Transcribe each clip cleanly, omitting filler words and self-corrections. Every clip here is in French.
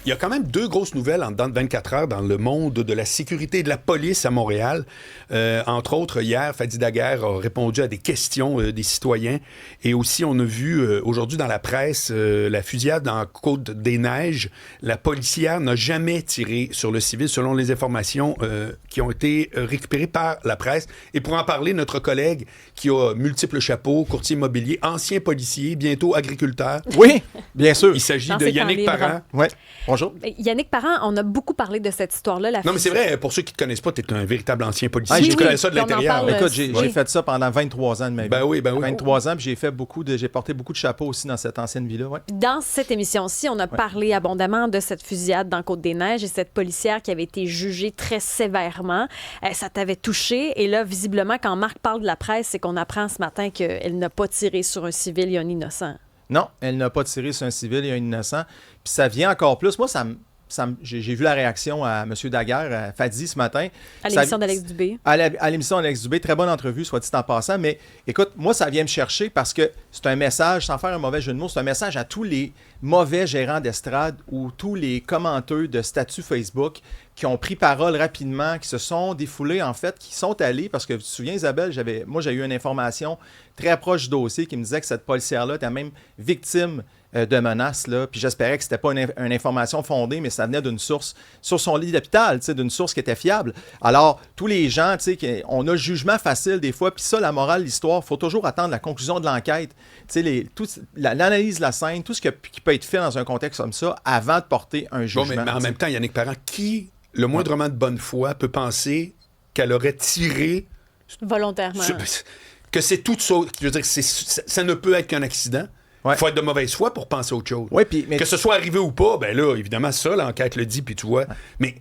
Il y a quand même 2 grosses nouvelles en dedans de 24 heures dans le monde de la sécurité et de la police à Montréal. Entre autres, hier, Fadi Daguerre a répondu à des questions des citoyens. Et aussi, on a vu aujourd'hui dans la presse la fusillade dans Côte-des-Neiges. La policière n'a jamais tiré sur le civil, selon les informations qui ont été récupérées par la presse. Et pour en parler, notre collègue qui a multiples chapeaux, courtier immobilier, ancien policier, bientôt agriculteur. Oui, bien sûr. Il s'agit de Yannick Parent. Oui. Bonjour. Yannick Parent, on a beaucoup parlé de cette histoire-là. Non, mais c'est vrai, pour ceux qui ne te connaissent pas, tu es un véritable ancien policier. Oui, Tu connais ça de l'intérieur. Écoute, j'ai fait ça pendant 23 ans de ma vie. Ben oui. 23 ans, puis j'ai porté beaucoup de chapeaux aussi dans cette ancienne vie-là. Ouais. Dans cette émission-ci, on a parlé abondamment de cette fusillade dans Côte-des-Neiges et cette policière qui avait été jugée très sévèrement. Ça t'avait touché. Et là, visiblement, quand Marc parle de la presse, c'est qu'on apprend ce matin qu'elle n'a pas tiré sur un civil et un innocent. Non, elle n'a pas tiré sur un civil et un innocent. Puis ça vient encore plus. Moi, j'ai vu la réaction à M. Daguerre, à Fadi ce matin. À l'émission d'Alex Dubé. À l'émission d'Alex Dubé. Très bonne entrevue, soit dit en passant. Mais écoute, moi, ça vient me chercher parce que c'est un message, sans faire un mauvais jeu de mots, c'est un message à tous les mauvais gérants d'estrade ou tous les commenteurs de statut Facebook qui ont pris parole rapidement, qui se sont défoulés, en fait, qui sont allés, parce que tu te souviens, Isabelle, j'ai eu une information très proche du dossier qui me disait que cette policière-là était même victime de menaces, là, puis j'espérais que c'était pas une information fondée, mais ça venait d'une source sur son lit d'hôpital, d'une source qui était fiable. Alors, tous les gens, on a le jugement facile des fois, puis ça, la morale de l'histoire, il faut toujours attendre la conclusion de l'enquête, l'analyse de la scène, tout ce qui peut être fait dans un contexte comme ça, avant de porter un jugement. Bon, mais en même temps, Yannick Parent, qui, le moindrement de bonne foi, peut penser qu'elle aurait tiré... Volontairement. Que c'est tout ça, je veux dire, ça ne peut être qu'un accident. Il faut être de mauvaise foi pour penser à autre chose. Ouais, mais... Que ce soit arrivé ou pas, ben là, évidemment, ça, l'enquête le dit, puis tu vois. Mais,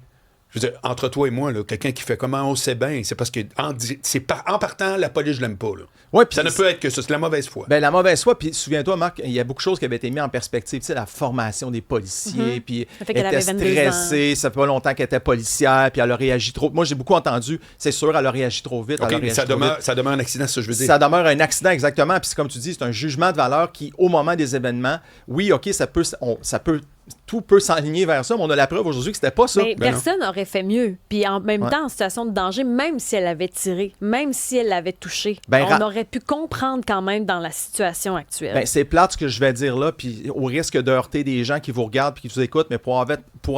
je veux dire, entre toi et moi, là, quelqu'un qui fait comment on sait bien, c'est parce que en partant, la police, je l'aime pas. Là. Ouais, ça ne peut être que ça, c'est la mauvaise foi. Ben, la mauvaise foi, puis souviens-toi, Marc, il y a beaucoup de choses qui avaient été mises en perspective. Tu sais, la formation des policiers, puis elle était stressée, ça fait pas longtemps qu'elle était policière, puis elle a réagi trop. Moi, j'ai beaucoup entendu, c'est sûr, elle a réagi trop vite. OK, mais ça demeure un accident, ça, je veux dire. Ça demeure un accident, exactement. Puis comme tu dis, c'est un jugement de valeur qui, au moment des événements, oui, OK, tout peut s'enligner vers ça, mais on a la preuve aujourd'hui que c'était pas ça. Mais personne n'aurait fait mieux. Puis en même temps, en situation de danger, même si elle avait tiré, même si elle l'avait touché, on aurait pu comprendre quand même dans la situation actuelle. Ben, c'est plate ce que je vais dire là, puis au risque de heurter des gens qui vous regardent et qui vous écoutent, mais pour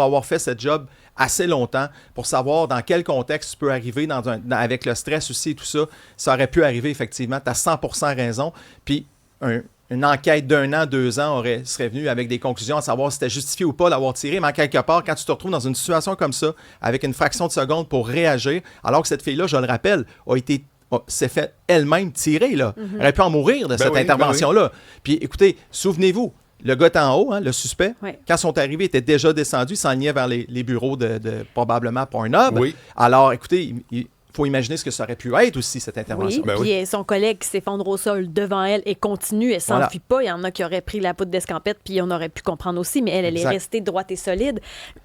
avoir fait ce job assez longtemps, pour savoir dans quel contexte tu peux arriver avec le stress aussi et tout ça, ça aurait pu arriver effectivement. Tu as 100% raison. Puis une enquête d'1 an, 2 ans serait venue avec des conclusions à savoir si c'était justifié ou pas d'avoir tiré, mais en quelque part, quand tu te retrouves dans une situation comme ça, avec une fraction de seconde pour réagir, alors que cette fille-là, je le rappelle, s'est fait elle-même tirer, là. Elle aurait pu en mourir de cette intervention-là. Puis écoutez, souvenez-vous, le gars est en haut, le suspect, quand ils sont arrivés, il était déjà descendu, il s'enlignait vers les bureaux de probablement Pornhub. Oui. Alors, écoutez, il faut imaginer ce que ça aurait pu être aussi, cette intervention. Oui, puis son collègue qui s'effondre au sol devant elle et continue, elle s'enfuit pas. Il y en a qui auraient pris la poudre d'escampette, puis on aurait pu comprendre aussi, mais elle est restée droite et solide.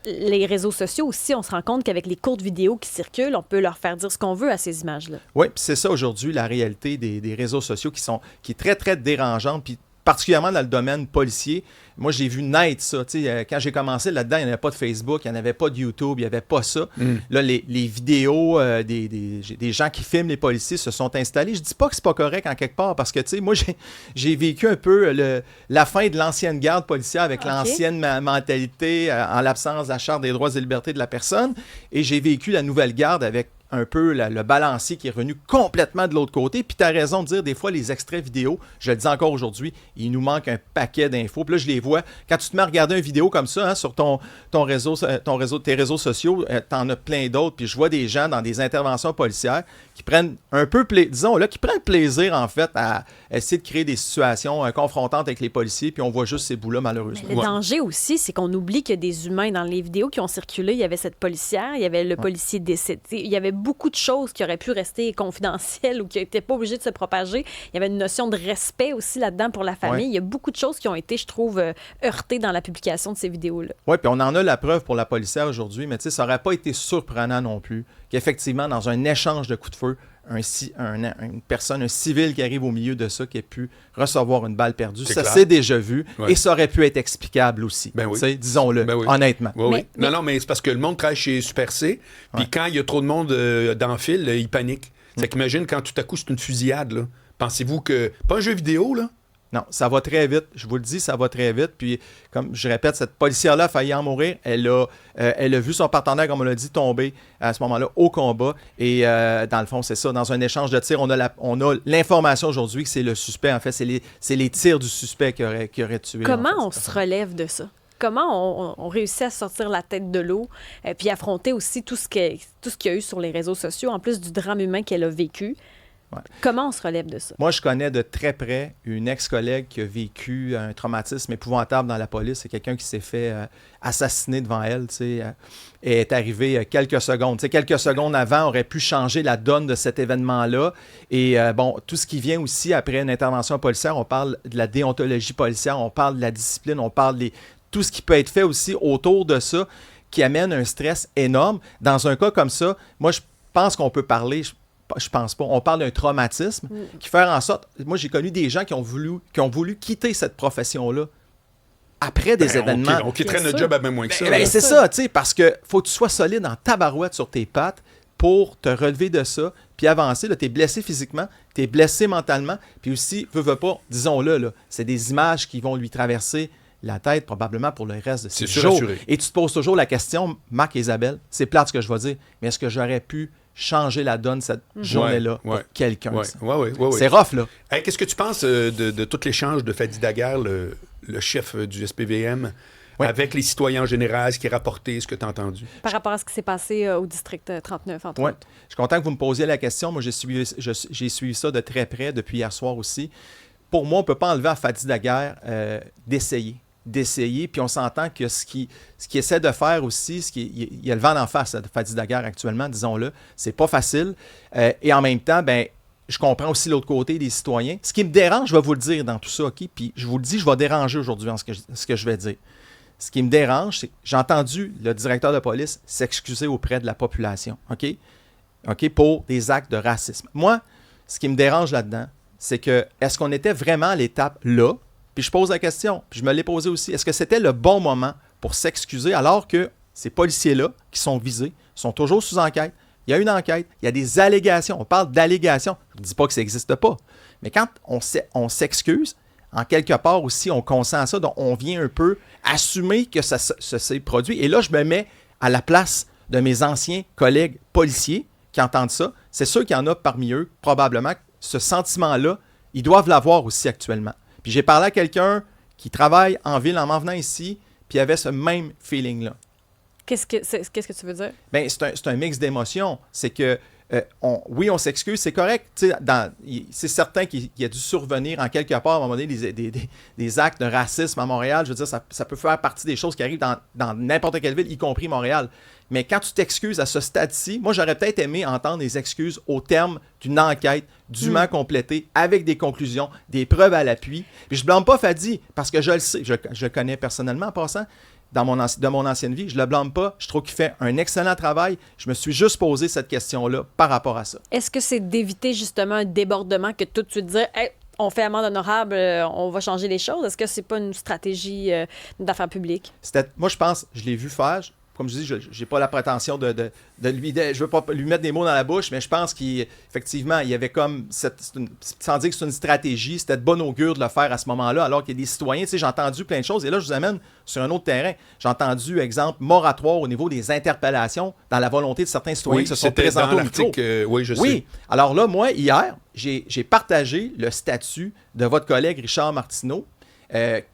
Les réseaux sociaux aussi, on se rend compte qu'avec les courtes vidéos qui circulent, on peut leur faire dire ce qu'on veut à ces images-là. Oui, puis c'est ça aujourd'hui, la réalité des réseaux sociaux qui est très, très dérangeante, puis particulièrement dans le domaine policier. Moi, j'ai vu naître ça. Quand j'ai commencé là-dedans, il n'y avait pas de Facebook, il n'y avait pas de YouTube, il n'y avait pas ça. Là, les vidéos des gens qui filment les policiers se sont installés. Je dis pas que c'est pas correct en quelque part, parce que, moi, j'ai vécu un peu la fin de l'ancienne garde policière avec l'ancienne mentalité en l'absence de la Charte des droits et libertés de la personne. Et j'ai vécu la nouvelle garde avec un peu le balancier qui est revenu complètement de l'autre côté. Puis tu as raison de dire, des fois, les extraits vidéo, je le dis encore aujourd'hui, il nous manque un paquet d'infos. Puis là, je les vois. Quand tu te mets à regarder une vidéo comme ça, sur tes réseaux sociaux, tu en as plein d'autres. Puis je vois des gens dans des interventions policières qui prennent un peu, qui prennent plaisir, en fait, à essayer de créer des situations confrontantes avec les policiers. Puis on voit juste ces bouts-là, malheureusement. Mais le danger aussi, c'est qu'on oublie qu'il y a des humains dans les vidéos qui ont circulé. Il y avait cette policière, il y avait le policier décédé. Il y avait beaucoup de choses qui auraient pu rester confidentielles ou qui n'étaient pas obligées de se propager. Il y avait une notion de respect aussi là-dedans pour la famille. Il y a beaucoup de choses qui ont été, je trouve, heurtées dans la publication de ces vidéos-là. Oui, puis on en a la preuve pour la policière aujourd'hui, mais ça n'aurait pas été surprenant non plus qu'effectivement, dans un échange de coups de feu, une personne, un civil qui arrive au milieu de ça, qui a pu recevoir une balle perdue. C'est Ça clair. s'est déjà vu. Ouais. Et ça aurait pu être explicable aussi. Ben oui. Disons-le, Ben oui. honnêtement. Oui, oui. Mais- Non, mais c'est parce que le monde travaille chez Super C, puis Ouais. quand il y a trop de monde dans le fil, il panique. C'est qu'imagine quand tout à coup c'est une fusillade, là. Pensez-vous que. Pas un jeu vidéo, là? Non, ça va très vite. Je vous le dis, ça va très vite. Puis, comme je répète, cette policière-là a failli en mourir. Elle a vu son partenaire, comme on l'a dit, tomber à ce moment-là au combat. Et dans le fond, c'est ça. Dans un échange de tirs, on a l'information aujourd'hui que c'est le suspect. En fait, c'est les tirs du suspect qui aurait tué. Comment en fait, on se relève de ça? Comment on réussit à sortir la tête de l'eau puis affronter aussi tout ce qu'il y a eu sur les réseaux sociaux, en plus du drame humain qu'elle a vécu? Ouais. Comment on se relève de ça? Moi, je connais de très près une ex-collègue qui a vécu un traumatisme épouvantable dans la police. C'est quelqu'un qui s'est fait assassiner devant elle, tu sais, et est arrivé quelques secondes. Tu sais, quelques secondes avant, aurait pu changer la donne de cet événement-là. Et bon, tout ce qui vient aussi après une intervention policière, on parle de la déontologie policière, on parle de la discipline, on parle de tout ce qui peut être fait aussi autour de ça, qui amène un stress énorme. Dans un cas comme ça, moi, je pense qu'on peut parler... Je pense pas. On parle d'un traumatisme qui fait en sorte... Moi, j'ai connu des gens qui ont voulu quitter cette profession-là après des événements. On quitterait Bien notre sûr. job à même moins que ça. Ben, là. c'est ça, tu sais, parce que faut que tu sois solide en tabarouette sur tes pattes pour te relever de ça, puis avancer. Tu es blessé physiquement, tu es blessé mentalement, puis aussi, veux pas, disons-le, là, c'est des images qui vont lui traverser la tête probablement pour le reste de ses C'est jours. surassuré. Et tu te poses toujours la question, Marc et Isabelle, c'est plate ce que je vais dire, mais est-ce que j'aurais pu changer la donne cette journée-là pour quelqu'un? Oui, ça? oui. C'est rough, là. Hey, qu'est-ce que tu penses de tout l'échange de Fadi Daguerre, le chef du SPVM, Ouais. avec les citoyens en général, ce qui est rapporté, ce que tu as entendu? Par rapport à ce qui s'est passé au district 39, entre Ouais. autres. Je suis content que vous me posiez la question. Moi, j'ai suivi ça de très près depuis hier soir aussi. Pour moi, on ne peut pas enlever à Fadi Daguerre d'essayer. Puis on s'entend que ce qu'il essaie de faire aussi, il y a le vent d'en face de Fadi Daguerre actuellement, disons-le. C'est pas facile. Et en même temps, ben, je comprends aussi l'autre côté des citoyens. Ce qui me dérange, je vais vous le dire dans tout ça, OK? Puis je vous le dis, je vais déranger aujourd'hui en ce que je vais dire. Ce qui me dérange, c'est que j'ai entendu le directeur de police s'excuser auprès de la population, OK, pour des actes de racisme. Moi, ce qui me dérange là-dedans, c'est que, est-ce qu'on était vraiment à l'étape là? Puis je pose la question, puis je me l'ai posée aussi. Est-ce que c'était le bon moment pour s'excuser alors que ces policiers-là qui sont visés sont toujours sous enquête? Il y a une enquête, il y a des allégations. On parle d'allégations. Je ne dis pas que ça n'existe pas. Mais quand on s'excuse, en quelque part aussi, on consent à ça. Donc, on vient un peu assumer que ça s'est produit. Et là, je me mets à la place de mes anciens collègues policiers qui entendent ça. C'est sûr qu'il y en a parmi eux, probablement, ce sentiment-là, ils doivent l'avoir aussi actuellement. Puis j'ai parlé à quelqu'un qui travaille en ville en m'en venant ici, puis il avait ce même feeling-là. Qu'est-ce que tu veux dire? Bien, c'est un mix d'émotions. C'est que, oui, on s'excuse, c'est correct. C'est certain qu'il a dû survenir en quelque part, à un moment donné, des actes de racisme à Montréal. Je veux dire, ça peut faire partie des choses qui arrivent dans n'importe quelle ville, y compris Montréal. Mais quand tu t'excuses à ce stade-ci, moi, j'aurais peut-être aimé entendre des excuses au terme d'une enquête dûment complétée, avec des conclusions, des preuves à l'appui. Puis je ne blâme pas Fadi, parce que je le sais, je le connais personnellement en passant, de mon ancienne vie. Je ne le blâme pas. Je trouve qu'il fait un excellent travail. Je me suis juste posé cette question-là par rapport à ça. Est-ce que c'est d'éviter justement un débordement que tout de suite dire hey, on fait amende honorable, on va changer les choses? Est-ce que c'est pas une stratégie d'affaires publiques? Moi, je pense, je l'ai vu faire. Comme je dis, je n'ai pas la prétention de lui... je veux pas lui mettre des mots dans la bouche, mais je pense qu'effectivement, il y avait comme... sans dire que c'est une stratégie, c'était de bon augure de le faire à ce moment-là, alors qu'il y a des citoyens, tu sais, j'ai entendu plein de choses, et là, je vous amène sur un autre terrain. J'ai entendu, exemple, moratoire au niveau des interpellations dans la volonté de certains citoyens qui se sont présentés au micro. Oui, je sais. Alors là, moi, hier, j'ai partagé le statut de votre collègue Richard Martineau,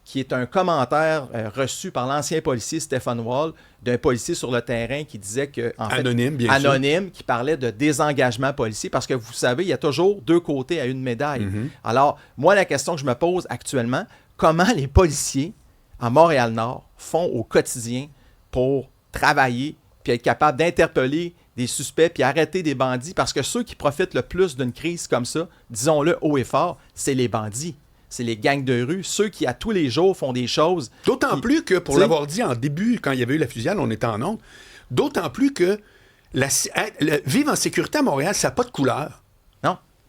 qui est un commentaire reçu par l'ancien policier Stéphane Wall, d'un policier sur le terrain qui disait que... Anonyme, bien sûr. Anonyme, qui parlait de désengagement policier, parce que vous savez, il y a toujours deux côtés à une médaille. Mm-hmm. Alors, moi, la question que je me pose actuellement, comment les policiers à Montréal-Nord font au quotidien pour travailler puis être capables d'interpeller des suspects puis arrêter des bandits? Parce que ceux qui profitent le plus d'une crise comme ça, disons-le haut et fort, c'est les bandits. C'est les gangs de rue, ceux qui, à tous les jours, font des choses... D'autant plus que, pour l'avoir dit en début, quand il y avait eu la fusillade, on était en onde, d'autant plus que vivre en sécurité à Montréal, ça n'a pas de couleur.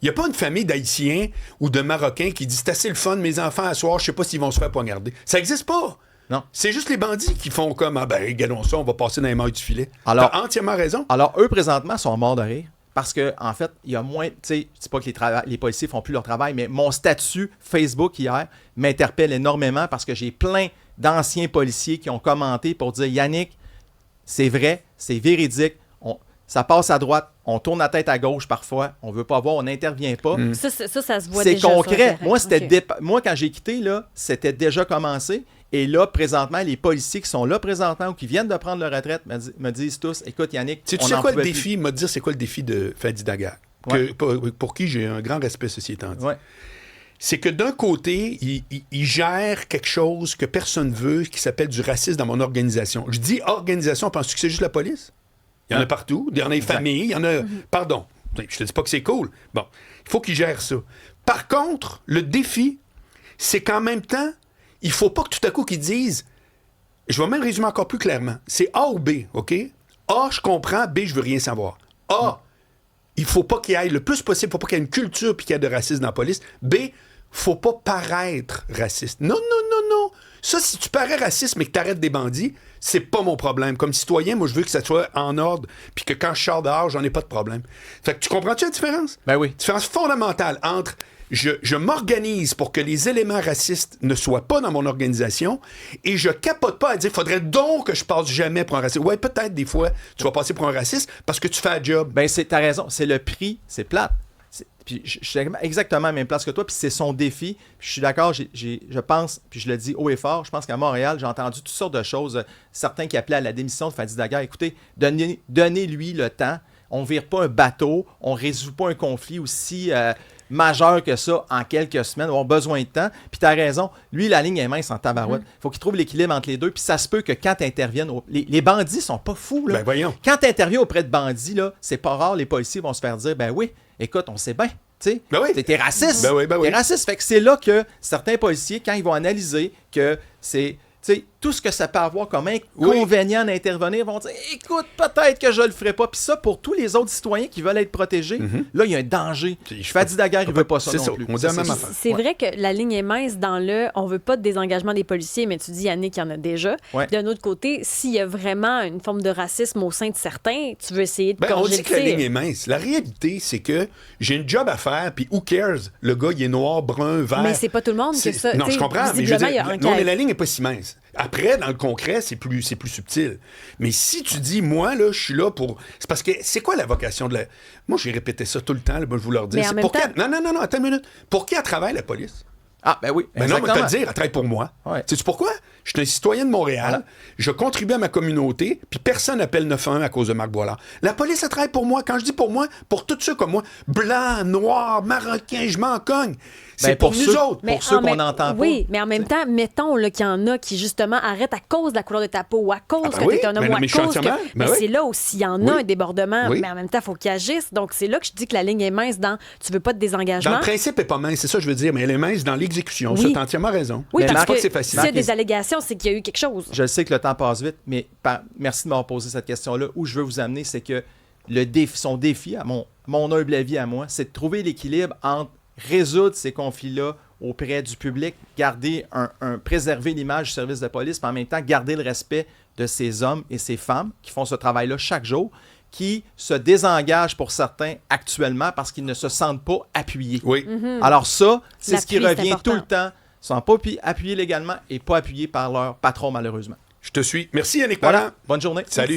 Il n'y a pas une famille d'Haïtiens ou de Marocains qui dit c'est assez le fun, mes enfants à soir, je sais pas s'ils vont se faire poignarder. Ça n'existe pas. Non. C'est juste les bandits qui font comme ah ben, regardons ça, on va passer dans les mailles du filet. Alors, t'as entièrement raison. Alors, eux, présentement, sont morts de rire. Parce que en fait, il y a moins. Tu sais, c'est pas que les policiers font plus leur travail, mais mon statut Facebook hier m'interpelle énormément parce que j'ai plein d'anciens policiers qui ont commenté pour dire Yannick, c'est vrai, c'est véridique, ça passe à droite, on tourne la tête à gauche parfois, on veut pas voir, on n'intervient pas. Ça se voit C'est déjà. concret. Ça, Moi, OK. Moi, quand j'ai quitté, là, c'était déjà commencé. Et là, présentement, les policiers qui sont là présentement ou qui viennent de prendre leur retraite me disent tous, écoute Yannick, Tu on sais n'en quoi le pouvait défi? M'a dire c'est quoi le défi de Fadi Daguerre? Ouais. Pour qui j'ai un grand respect, ceci étant dit. Ouais. C'est que d'un côté, il gère quelque chose que personne veut, qui s'appelle du racisme dans mon organisation. Je dis organisation, penses-tu que c'est juste la police? Il y en a partout. Il y en a les familles. Il y en a... Pardon. Je te dis pas que c'est cool. Bon. Il faut qu'il gère ça. Par contre, le défi, c'est qu'en même temps, il faut pas que tout à coup qu'ils disent... Je vais même résumer encore plus clairement. C'est A ou B, OK? A, je comprends. B, je veux rien savoir. A, il faut pas qu'il y ait le plus possible, il faut pas qu'il y ait une culture puis qu'il y ait de racisme dans la police. B, faut pas paraître raciste. Non, non, non, non. Ça, si tu parais raciste mais que tu arrêtes des bandits, c'est pas mon problème. Comme citoyen, moi, je veux que ça soit en ordre puis que quand je sors dehors, j'en ai pas de problème. Fait que tu comprends-tu la différence? Ben oui. Différence fondamentale entre je m'organise pour que les éléments racistes ne soient pas dans mon organisation et je capote pas à dire faudrait donc que je passe jamais pour un raciste. Ouais, peut-être des fois, tu vas passer pour un raciste parce que tu fais un job. Ben, t'as raison. C'est le prix, c'est plate. Puis je suis exactement à la même place que toi, puis c'est son défi. Puis je suis d'accord, je pense, puis je le dis haut et fort, je pense qu'à Montréal, j'ai entendu toutes sortes de choses. Certains qui appelaient à la démission de Fadi Daguerre. Écoutez, donnez-lui le temps. On ne vire pas un bateau, on ne résout pas un conflit aussi majeur que ça en quelques semaines. On a besoin de temps. Puis tu as raison, lui, la ligne est mince en tabarouette. Il faut qu'il trouve l'équilibre entre les deux. Puis ça se peut que quand tu interviennes, les bandits sont pas fous. Là. Ben voyons. Quand tu interviens auprès de bandits, là, c'est pas rare, les policiers vont se faire dire ben oui, écoute, on sait bien. Tu Ben oui. t'es raciste. Ben oui, ben oui. T'es raciste. Fait que c'est là que certains policiers, quand ils vont analyser que c'est tout ce que ça peut avoir comme inconvénient d'intervenir, vont dire écoute, peut-être que je le ferai pas. Puis ça, pour tous les autres citoyens qui veulent être protégés, là, il y a un danger. Fadi Daguerre, il veut pas ça C'est non ça. plus. On dit la même affaire. C'est vrai que la ligne est mince dans on veut pas de désengagement des policiers, mais tu dis, Yannick, il y en a déjà. Ouais. D'un autre côté, s'il y a vraiment une forme de racisme au sein de certains, tu veux essayer de Ben, on corriger dit le que la tir. ligne est mince. La réalité, c'est que j'ai une job à faire, puis who cares? Le gars, il est noir, brun, vert. Mais c'est pas tout le monde que ça. Non, tu sais, je comprends, mais je veux visiblement, dire, il y a un non, mais cadre. la ligne n'est pas si mince. Après, dans le concret, c'est plus subtil. Mais si tu dis, moi, là, je suis là pour... C'est parce que, c'est quoi la vocation de la... Moi, j'ai répété ça tout le temps, là, je vous leur dire. Mais en C'est même pour temps- Non, attends une minute. Pour qui elle travaille, la police? Ah, ben oui. Ben non, mais te exactement. le dire, elle travaille pour moi. Ouais. Sais-tu pourquoi? Je suis un citoyen de Montréal, Voilà. je contribue à ma communauté, puis personne n'appelle 911 à cause de Marc Boilard. La police, elle travaille pour moi. Quand je dis pour moi, pour tous ceux comme moi, blancs, noirs, marocains, je m'en cogne. C'est Ben, pour pour nous ceux- autres. Pour ceux en qu'on même- n'entend pas. Oui, mais en même temps, mettons là, qu'il y en a qui, justement, arrêtent à cause de la couleur de ta peau ou à cause Ah ben que oui, tu es un homme mais ou non, à mais je suis cause que... entièrement- Mais ben oui. c'est là où s'il y en a Oui. un débordement, Oui. mais en même temps, il faut qu'ils agissent. Donc, c'est là que je dis que la ligne est mince dans tu veux pas de Dans désengagement. le principe, elle n'est pas mince, c'est ça que je veux dire, mais elle est mince dans l'exécution. Oui. Ça, t'as entièrement raison. Oui, Mais parce Marc, que pas que c'est facile. s'il y a Marc, des allégations, c'est qu'il y a eu quelque chose. Je sais que le temps passe vite, mais merci de m'avoir posé cette question-là. Où je veux vous amener, c'est que son défi, à mon humble avis à moi, c'est de trouver l'équilibre entre résoudre ces conflits-là auprès du public, préserver l'image du service de police, mais en même temps garder le respect de ces hommes et ces femmes qui font ce travail-là chaque jour, qui se désengagent pour certains actuellement parce qu'ils ne se sentent pas appuyés. Oui. Alors ça, c'est ce qui L'appui, c'est revient important. tout le temps. Ils ne sont pas appuyés légalement et pas appuyés par leur patron, malheureusement. Je te suis. Merci, Yannick Voilà. Morin. Bonne journée. Salut.